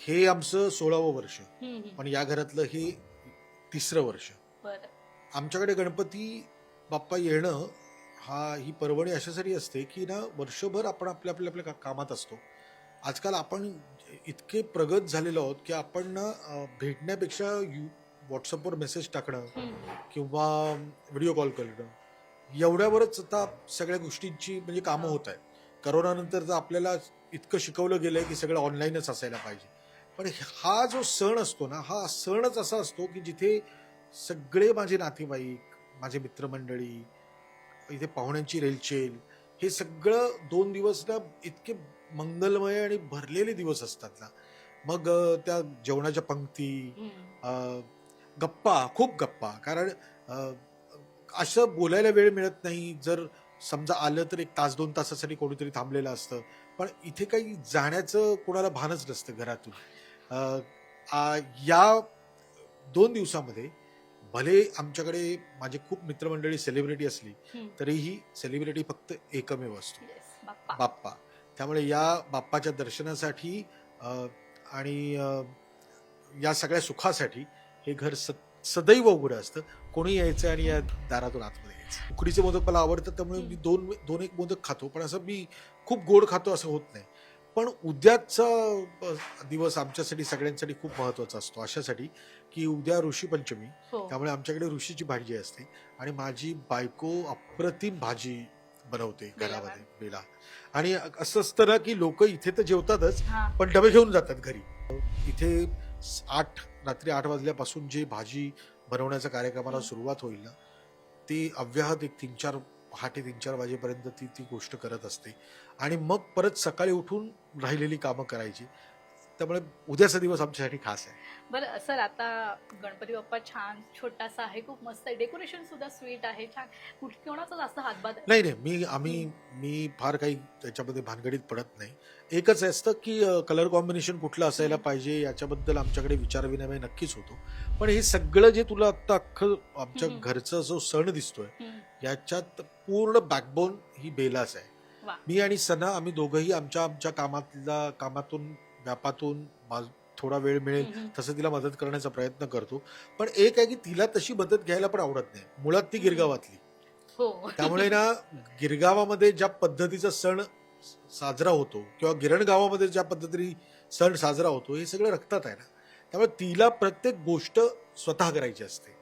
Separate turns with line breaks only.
हे आमचं 16वं वर्ष,
हम्म, हम्म.
पण या घरातलं हे 3रं वर्ष.
बरं.
आमच्याकडे गणपती बाप्पा येणं ही पर्वणी अशासाठी असते की ना, वर्षभर आपण आपल्या आपल्या आपल्या कामात असतो. आजकाल आपण इतके प्रगत झालेलो आहोत की आपण ना भेटण्यापेक्षा व्हॉट्सअपवर मेसेज टाकणं
हम्म.
किंवा व्हिडिओ कॉल करणं एवढ्यावरच आता सगळ्या गोष्टींची म्हणजे कामं
हो.
होत आहेत. करोनानंतर तर आपल्याला इतकं शिकवलं गेलंय की सगळं ऑनलाईनच असायला पाहिजे. पण हा जो सण असतो ना, हा सणच असा असतो की जिथे सगळे माझे नातेवाईक, माझे मित्रमंडळी, इथे पाहुण्यांची रेलचेल, हे सगळं 2 दिवस ना इतके मंगलमय आणि भरलेले दिवस असतात ना. मग त्या जेवणाच्या पंक्ती,
हम्म.
अ, गप्पा, खूप गप्पा. कारण अ, असं बोलायला वेळ मिळत नाही. जर समजा आलं तर 1 तास 2 तासासाठी कोणीतरी थांबलेलं असतं. पण इथे काही जाण्याचं कोणाला भानच नसतं घरातून. अ, आ, या 2 दिवसामध्ये भले आमच्याकडे माझे खूप मित्रमंडळी सेलिब्रिटी असली,
हम्म.
तरीही सेलिब्रिटी फक्त एकमेव असतो,
येस, बाप्पा.
बाप्पा. त्यामुळे या बाप्पाच्या दर्शनासाठी अ, आणि या सगळ्या सुखासाठी हे घर सदैव उघडं असतं. कोणी यायचं आणि या दारातून आतमध्ये यायचं. उकडीचे मोदक मला आवडतात, त्यामुळे मी दोन दोन एक मोदक खातो, पण असं मी खूप गोड खातो असं होत नाही. पण उद्याचा दिवस आमच्यासाठी सगळ्यांसाठी खूप महत्वाचा असतो, अशासाठी की उद्या ऋषीपंचमी.
हो.
त्यामुळे आमच्याकडे ऋषीची भाजी असते आणि माझी बायको अप्रतिम भाजी बनवते
बेलाभात.
घरामध्ये, बेला. आणि असं असतं ना की लोक इथे तर जेवतातच,
हा.
पण डबे घेऊन जातात घरी. इथे रात्री 8 वाजल्यापासून जी भाजी बनवण्याच्या कार्यक्रमाला सुरुवात होईल ना, ती अव्याहत एक 3-4 पहाटे 3-4 वाजेपर्यंत ती ती गोष्ट करत असते. आणि मग परत सकाळी उठून राहिलेली कामं करायची. त्यामुळे उद्याचा दिवस आमच्यासाठी खास आहे.
बरं सर, आता गणपती बाप्पा छान छोटासा आहे, खूप मस्त आहे, डेकोरेशन सुद्धा स्वीट आहे, छान. कोणाचा जास्त हातभार?
नाही नाही, मी फार काही त्याच्यामध्ये भानगडीत पडत नाही. एकच असतं की कलर कॉम्बिनेशन कुठलं असायला पाहिजे याच्याबद्दल आमच्याकडे विचारविनिमय नक्कीच होतो. पण हे सगळं जे तुला आता अख्खं आमच्या घरचा जो सण दिसतोय, याच्यात पूर्ण बॅकबोन ही बेलाच आहे.
वा.
मी आणि सना, आम्ही दोघंही आमच्या आमच्या कामातून, व्यापातून थोडा वेळ मिळेल तसं तिला मदत करण्याचा प्रयत्न करतो. पण एक आहे की तिला तशी मदत घ्यायला पण आवडत नाही. मुळात ती गिरगावातली.
हो.
त्यामुळे ना, गिरगावामध्ये ज्या पद्धतीचा सण साजरा होतो किंवा गिरण गावामध्ये ज्या पद्धतीने सण साजरा होतो, हे सगळं रक्तात आहे ना. त्यामुळे तिला प्रत्येक गोष्ट स्वतः करायची असते.